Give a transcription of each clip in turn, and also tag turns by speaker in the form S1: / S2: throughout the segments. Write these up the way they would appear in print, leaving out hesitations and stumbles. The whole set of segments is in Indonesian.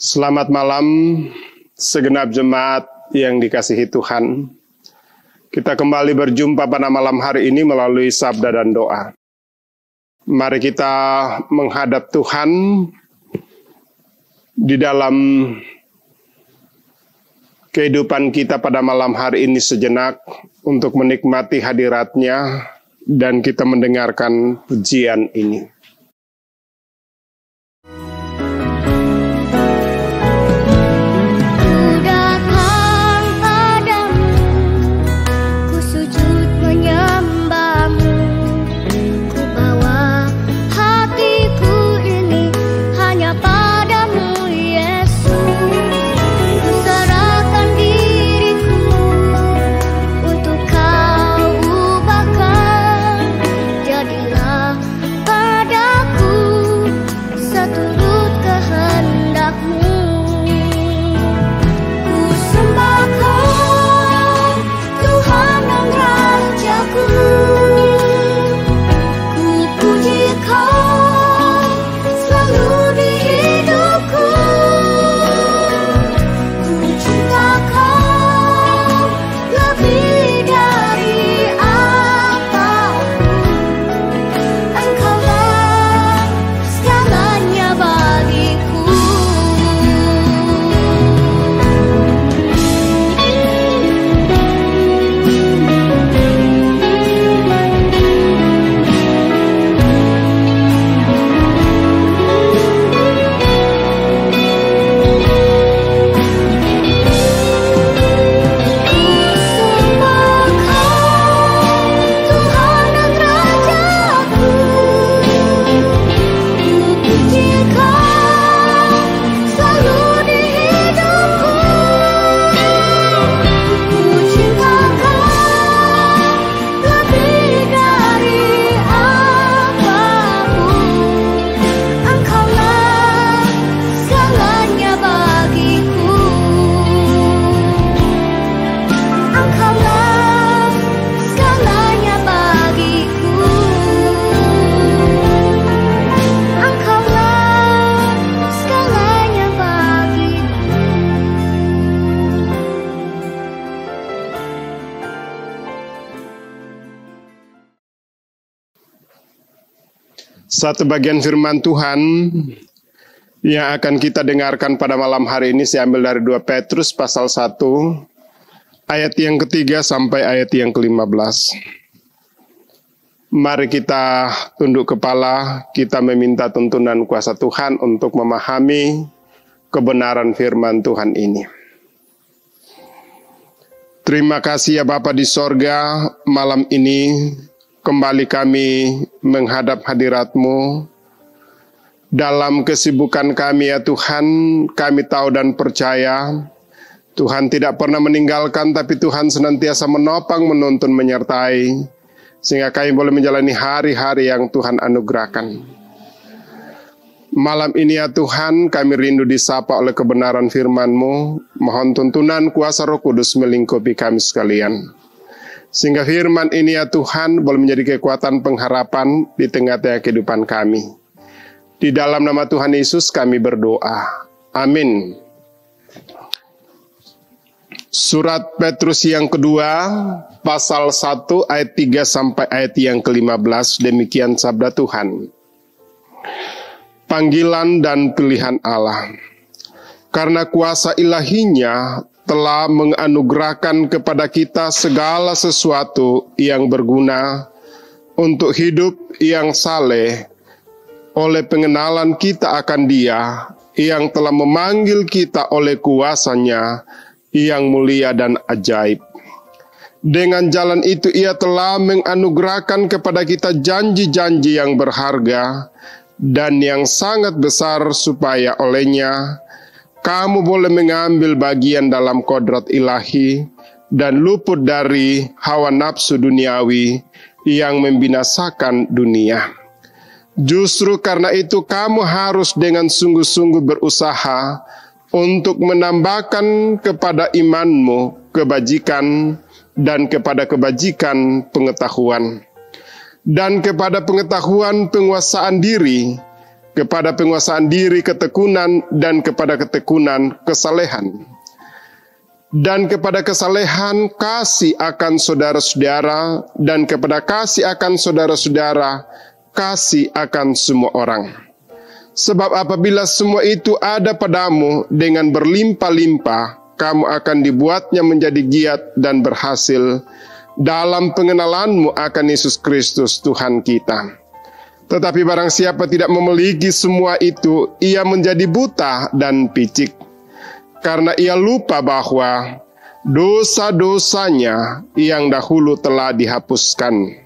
S1: Selamat malam segenap jemaat yang dikasihi Tuhan. Kita kembali berjumpa pada malam hari ini melalui sabda dan doa. Mari kita menghadap Tuhan di dalam kehidupan kita pada malam hari ini sejenak untuk menikmati hadirat-Nya dan kita mendengarkan pujian ini. Satu bagian firman Tuhan yang akan kita dengarkan pada malam hari ini saya ambil dari 2 Petrus pasal 1 ayat yang ketiga sampai ayat yang ke-15. Mari kita tunduk kepala, kita meminta tuntunan kuasa Tuhan untuk memahami kebenaran firman Tuhan ini. Terima kasih ya Bapa di sorga, malam ini kembali kami menghadap hadirat-Mu. Dalam kesibukan kami ya Tuhan, kami tahu dan percaya Tuhan tidak pernah meninggalkan, tapi Tuhan senantiasa menopang, menuntun, menyertai, sehingga kami boleh menjalani hari-hari yang Tuhan anugerahkan. Malam ini ya Tuhan, kami rindu disapa oleh kebenaran firman-Mu. Mohon tuntunan kuasa Roh Kudus melingkupi kami sekalian. Sehingga firman ini ya Tuhan boleh menjadi kekuatan pengharapan di tengah-tengah kehidupan kami. Di dalam nama Tuhan Yesus kami berdoa. Amin. Surat Petrus yang kedua, pasal 1 ayat 3 sampai ayat yang ke-15, demikian sabda Tuhan. Panggilan dan pilihan Allah. Karena kuasa ilahinya telah menganugerahkan kepada kita segala sesuatu yang berguna untuk hidup yang saleh oleh pengenalan kita akan Dia yang telah memanggil kita oleh kuasa-Nya yang mulia dan ajaib. Dengan jalan itu Ia telah menganugerahkan kepada kita janji-janji yang berharga dan yang sangat besar supaya olehnya kamu boleh mengambil bagian dalam kodrat ilahi dan luput dari hawa nafsu duniawi yang membinasakan dunia. Justru karena itu kamu harus dengan sungguh-sungguh berusaha untuk menambahkan kepada imanmu kebajikan dan kepada kebajikan pengetahuan. Dan kepada pengetahuan penguasaan diri kepada penguasaan diri ketekunan, dan kepada ketekunan kesalehan. Dan kepada kesalehan kasih akan saudara-saudara, dan kepada kasih akan saudara-saudara kasih akan semua orang. Sebab apabila semua itu ada padamu dengan berlimpah-limpah, kamu akan dibuatnya menjadi giat dan berhasil dalam pengenalanmu akan Yesus Kristus Tuhan kita. Tetapi barang siapa tidak memiliki semua itu, ia menjadi buta dan picik, karena ia lupa bahwa dosa-dosanya yang dahulu telah dihapuskan.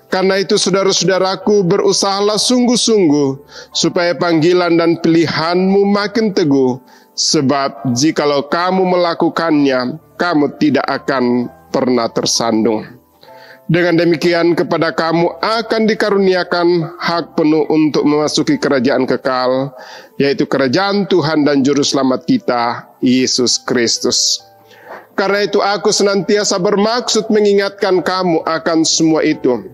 S1: Karena itu saudara-saudaraku, berusahalah sungguh-sungguh supaya panggilan dan pilihanmu makin teguh, sebab jikalau kamu melakukannya, kamu tidak akan pernah tersandung. Dengan demikian kepada kamu akan dikaruniakan hak penuh untuk memasuki kerajaan kekal, yaitu kerajaan Tuhan dan Juru Selamat kita, Yesus Kristus. Karena itu aku senantiasa bermaksud mengingatkan kamu akan semua itu,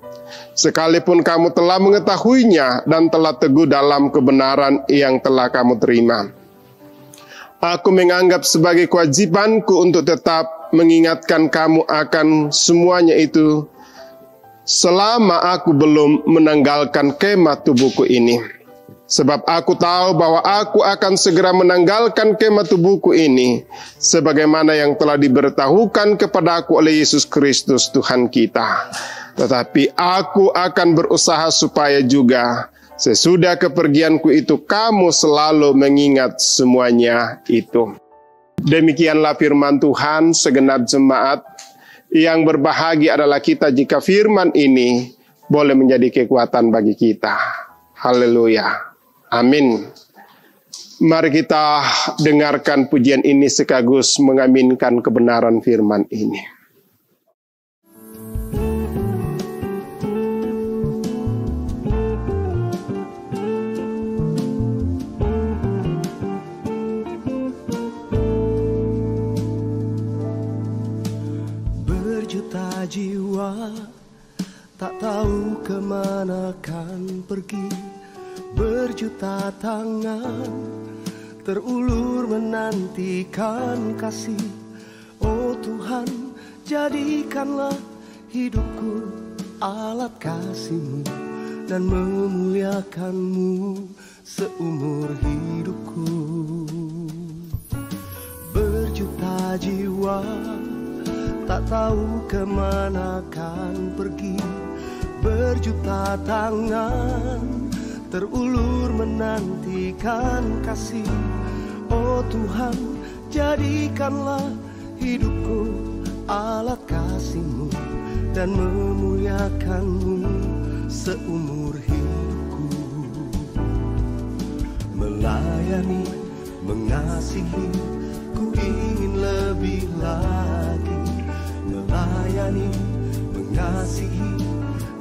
S1: sekalipun kamu telah mengetahuinya dan telah teguh dalam kebenaran yang telah kamu terima. Aku menganggap sebagai kewajibanku untuk tetap mengingatkan kamu akan semuanya itu, selama aku belum menanggalkan kemah tubuhku ini. Sebab aku tahu bahwa aku akan segera menanggalkan kemah tubuhku ini, sebagaimana yang telah diberitahukan kepadaku oleh Yesus Kristus Tuhan kita. Tetapi aku akan berusaha supaya juga sesudah kepergianku itu kamu selalu mengingat semuanya itu. Demikianlah firman Tuhan. Segenap jemaat yang berbahagia adalah kita jika firman ini boleh menjadi kekuatan bagi kita. Haleluya. Amin. Mari kita dengarkan pujian ini sekaligus mengaminkan kebenaran firman ini.
S2: Jiwa tak tahu kemana kan pergi, berjuta tangan terulur menantikan kasih. Oh Tuhan, jadikanlah hidupku alat kasih-Mu dan memuliakan-Mu seumur hidupku. Berjuta jiwa tak tahu kemana kan pergi, berjuta tangan terulur menantikan kasih. Oh Tuhan, jadikanlah hidupku alat kasih-Mu dan memuliakan-Mu seumur hidupku. Melayani, mengasihi, ku ingin lebih lagi. Melayani, mengasihi,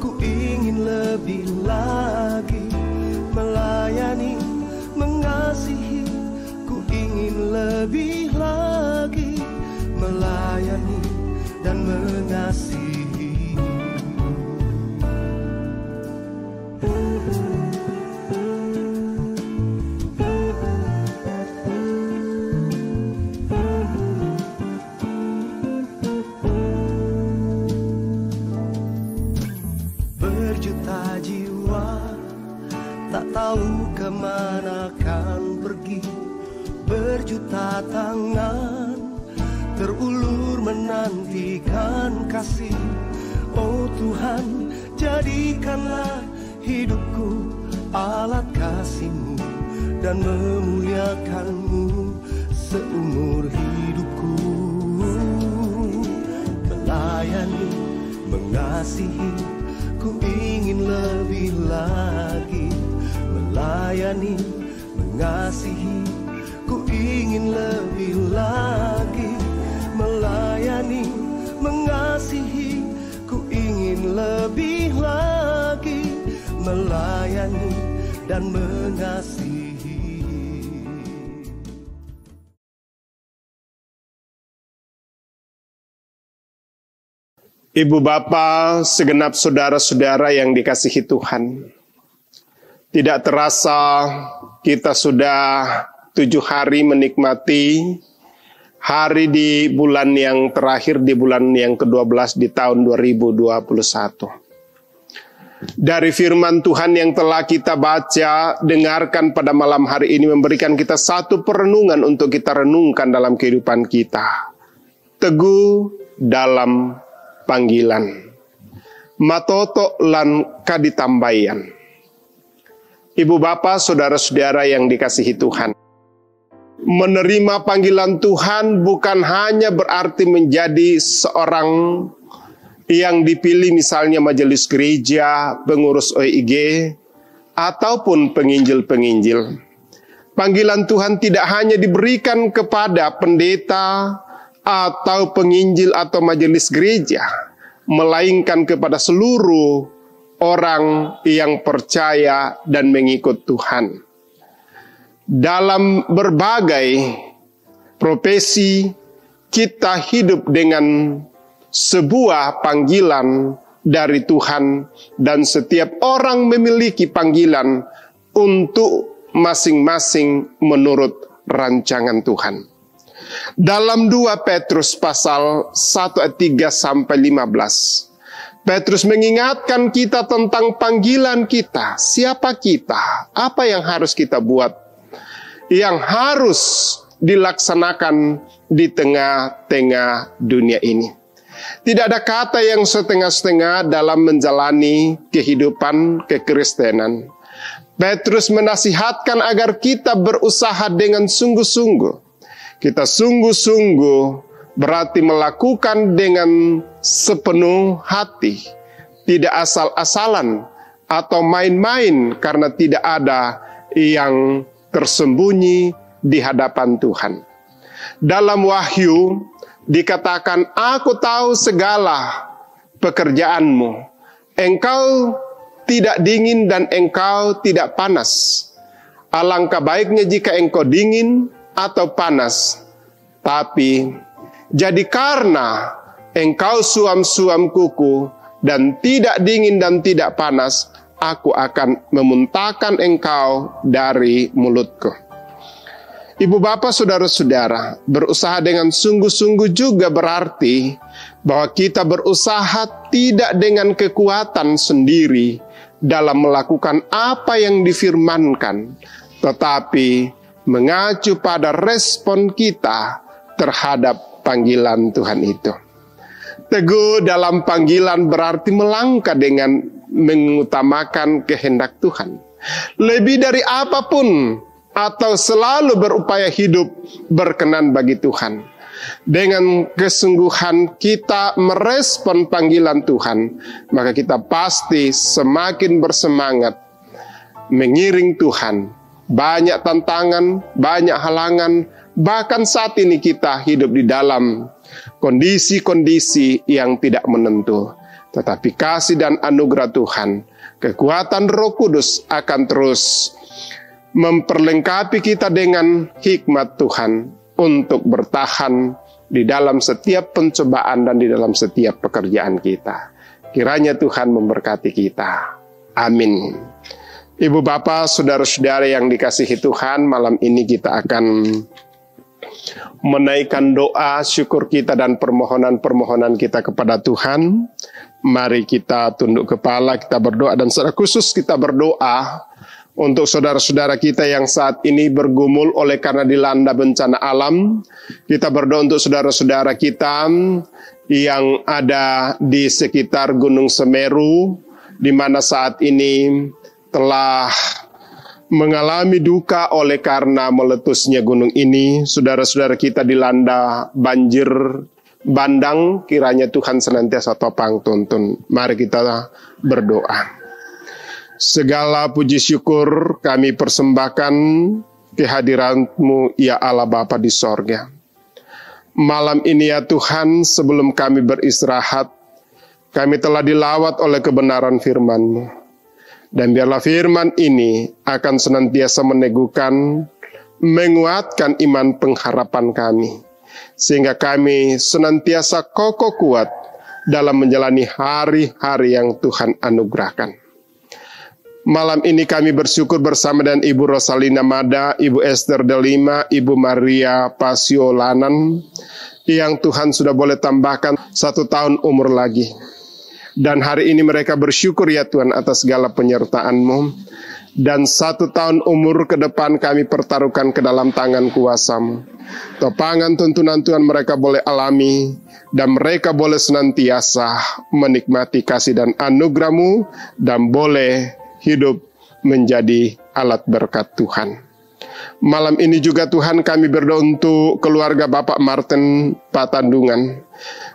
S2: ku ingin lebih lagi. Melayani, mengasihi, ku ingin lebih lagi. Melayani dan mengasihi. Tahu kemana kan pergi, berjuta tangan terulur menantikan kasih. Oh Tuhan, jadikanlah hidupku alat kasih-Mu dan memuliakan-Mu seumur hidupku. Melayani, mengasihi, ku ingin lebih lagi. Melayani, mengasihi, ku ingin lebih lagi. Melayani, mengasihi, ku ingin lebih lagi. Melayani dan mengasihi.
S1: Ibu bapa, segenap saudara-saudara yang dikasihi Tuhan, Tidak terasa kita sudah 7 hari menikmati hari di bulan yang terakhir, di bulan yang ke-12 di tahun 2021. Dari firman Tuhan yang telah kita baca, dengarkan pada malam hari ini memberikan kita satu perenungan untuk kita renungkan dalam kehidupan kita. Teguh dalam panggilan. Matoto lan kaditambayan. Ibu bapak, saudara-saudara yang dikasihi Tuhan. Menerima panggilan Tuhan bukan hanya berarti menjadi seorang yang dipilih misalnya majelis gereja, pengurus OIG, ataupun penginjil-penginjil. Panggilan Tuhan tidak hanya diberikan kepada pendeta atau penginjil atau majelis gereja, melainkan kepada seluruh orang yang percaya dan mengikut Tuhan. Dalam berbagai profesi, kita hidup dengan sebuah panggilan dari Tuhan, dan setiap orang memiliki panggilan untuk masing-masing menurut rancangan Tuhan. Dalam 2 Petrus pasal 1 ayat 3 sampai 15, Petrus mengingatkan kita tentang panggilan kita. Siapa kita? Apa yang harus kita buat? Yang harus dilaksanakan di tengah-tengah dunia ini. Tidak ada kata yang setengah-setengah dalam menjalani kehidupan kekristenan. Petrus menasihatkan agar kita berusaha dengan sungguh-sungguh. Kita sungguh-sungguh berarti melakukan dengan sepenuh hati. Tidak asal-asalan atau main-main, karena tidak ada yang tersembunyi di hadapan Tuhan. Dalam Wahyu dikatakan, aku tahu segala pekerjaanmu. Engkau tidak dingin dan engkau tidak panas. Alangkah baiknya jika engkau dingin atau panas. Tapi jadi karena engkau suam-suam kuku dan tidak dingin dan tidak panas, aku akan memuntahkan engkau dari mulutku. Ibu bapak, saudara-saudara, berusaha dengan sungguh-sungguh juga berarti bahwa kita berusaha tidak dengan kekuatan sendiri dalam melakukan apa yang difirmankan, tetapi mengacu pada respon kita terhadap panggilan Tuhan itu. Teguh dalam panggilan berarti melangkah dengan mengutamakan kehendak Tuhan. Lebih dari apapun, atau selalu berupaya hidup berkenan bagi Tuhan. Dengan kesungguhan kita merespon panggilan Tuhan, maka kita pasti semakin bersemangat mengiring Tuhan. Banyak tantangan, banyak halangan, bahkan saat ini kita hidup di dalam kondisi-kondisi yang tidak menentu. Tetapi kasih dan anugerah Tuhan, kekuatan Roh Kudus akan terus memperlengkapi kita dengan hikmat Tuhan untuk bertahan di dalam setiap pencobaan dan di dalam setiap pekerjaan kita. Kiranya Tuhan memberkati kita. Amin. Ibu bapak, saudara-saudara yang dikasihi Tuhan, malam ini kita akan menaikkan doa syukur kita dan permohonan-permohonan kita kepada Tuhan. Mari kita tunduk kepala, kita berdoa, dan secara khusus kita berdoa untuk saudara-saudara kita yang saat ini bergumul oleh karena dilanda bencana alam. Kita berdoa untuk saudara-saudara kita yang ada di sekitar Gunung Semeru, di mana saat ini telah mengalami duka oleh karena meletusnya gunung ini. Saudara-saudara kita dilanda banjir bandang, kiranya Tuhan senantiasa topang tuntun. Mari kita berdoa. Segala puji syukur kami persembahkan kehadiran-Mu, ya Allah Bapa di sorga. Malam ini ya Tuhan, sebelum kami beristirahat, kami telah dilawat oleh kebenaran firman-Mu. Dan biarlah firman ini akan senantiasa meneguhkan, menguatkan iman pengharapan kami. Sehingga kami senantiasa kokoh kuat dalam menjalani hari-hari yang Tuhan anugerahkan. Malam ini kami bersyukur bersama dengan Ibu Rosalina Mada, Ibu Esther Delima, Ibu Maria Pasiolanan, yang Tuhan sudah boleh tambahkan 1 tahun umur lagi. Dan hari ini mereka bersyukur ya Tuhan atas segala penyertaan-Mu. Dan 1 tahun umur ke depan kami pertaruhkan ke dalam tangan kuasa-Mu. Topangan tuntunan Tuhan mereka boleh alami, dan mereka boleh senantiasa menikmati kasih dan anugerah-Mu, dan boleh hidup menjadi alat berkat Tuhan. Malam ini juga Tuhan kami berdoa untuk keluarga Bapak Martin Patandungan.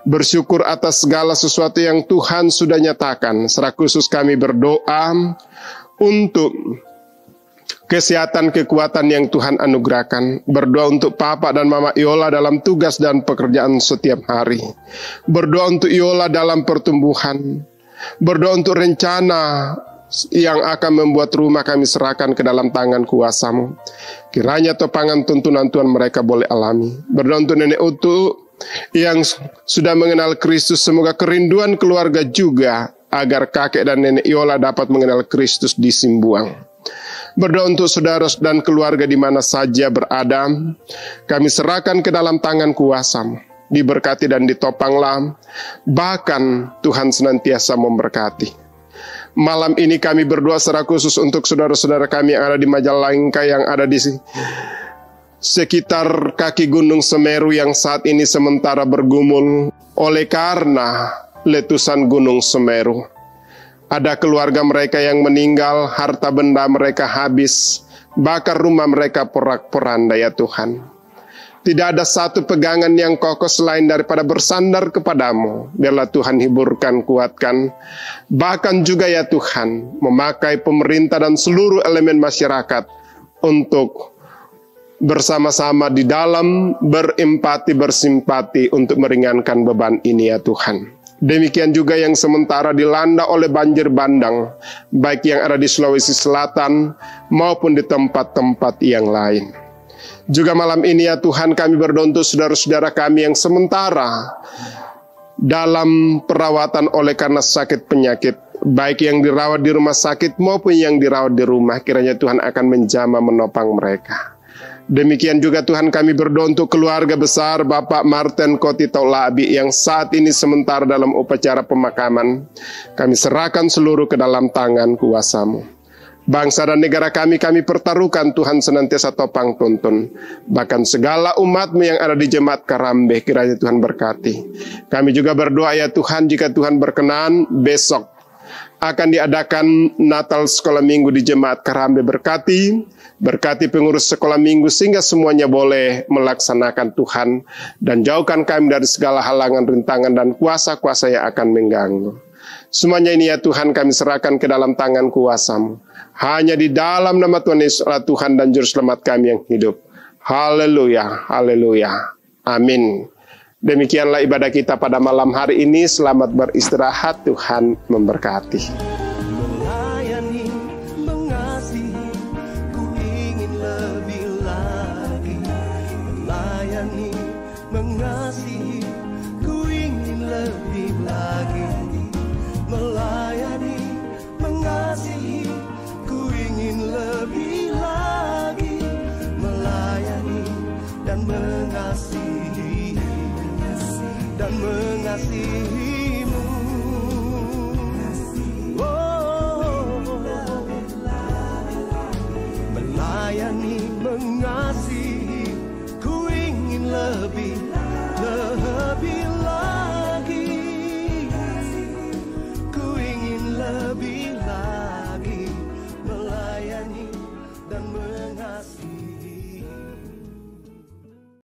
S1: Bersyukur atas segala sesuatu yang Tuhan sudah nyatakan. Secara khusus kami berdoa untuk kesehatan, kekuatan yang Tuhan anugerahkan. Berdoa untuk Papa dan Mama Yola dalam tugas dan pekerjaan setiap hari. Berdoa untuk Yola dalam pertumbuhan. Berdoa untuk rencana yang akan membuat rumah kami serahkan ke dalam tangan kuasa-Mu. Kiranya topangan tuntunan Tuhan mereka boleh alami. Berdoa untuk Nenek Utu yang sudah mengenal Kristus. Semoga kerinduan keluarga juga agar kakek dan Nenek Yola dapat mengenal Kristus di Simbuang. Berdoa untuk saudara dan keluarga di mana saja berada. Kami serahkan ke dalam tangan kuasa-Mu. Diberkati dan ditopanglah. Bahkan Tuhan senantiasa memberkati. Malam ini kami berdoa secara khusus untuk saudara-saudara kami yang ada di Majalengka, yang ada di sekitar kaki Gunung Semeru yang saat ini sementara bergumul oleh karena letusan Gunung Semeru. Ada keluarga mereka yang meninggal, harta benda mereka habis, bahkan rumah mereka porak-poranda ya Tuhan. Tidak ada satu pegangan yang kokoh selain daripada bersandar kepadamu. Biarlah Tuhan hiburkan, kuatkan. Bahkan juga ya Tuhan, memakai pemerintah dan seluruh elemen masyarakat untuk bersama-sama di dalam berempati, bersimpati untuk meringankan beban ini ya Tuhan. Demikian juga yang sementara dilanda oleh banjir bandang, baik yang ada di Sulawesi Selatan maupun di tempat-tempat yang lain. Juga malam ini ya Tuhan kami berdoa untuk saudara-saudara kami yang sementara dalam perawatan oleh karena sakit penyakit, baik yang dirawat di rumah sakit maupun yang dirawat di rumah. Kiranya Tuhan akan menjamah menopang mereka. Demikian juga Tuhan kami berdoa untuk keluarga besar Bapak Martin Kotito Labi yang saat ini sementara dalam upacara pemakaman. Kami serahkan seluruh ke dalam tangan kuasa-Mu. Bangsa dan negara kami pertaruhkan, Tuhan senantiasa topang tuntun. Bahkan segala umat-Mu yang ada di Jemaat Karambe, kiranya Tuhan berkati. Kami juga berdoa ya Tuhan, jika Tuhan berkenan, besok akan diadakan Natal Sekolah Minggu di Jemaat Karambe. Berkati pengurus sekolah minggu sehingga semuanya boleh melaksanakan Tuhan. Dan jauhkan kami dari segala halangan, rintangan, dan kuasa-kuasa yang akan mengganggu. Semuanya ini ya Tuhan kami serahkan ke dalam tangan kuasa-Mu. Hanya di dalam nama Tuhan Yesus Tuhan dan Juru Selamat kami yang hidup. Haleluya, haleluya, amin. Demikianlah ibadah kita pada malam hari ini. Selamat beristirahat, Tuhan memberkati.
S2: Melayani, mengasihi, ku ingin lebih lagi. Melayani, mengasihi, ku ingin lebih lagi. Melayani, mengasihi, ku ingin lebih lagi. Melayani dan mengasihi, dan mengasihi-Mu. Oh, melayani, mengasihi, ku ingin lebih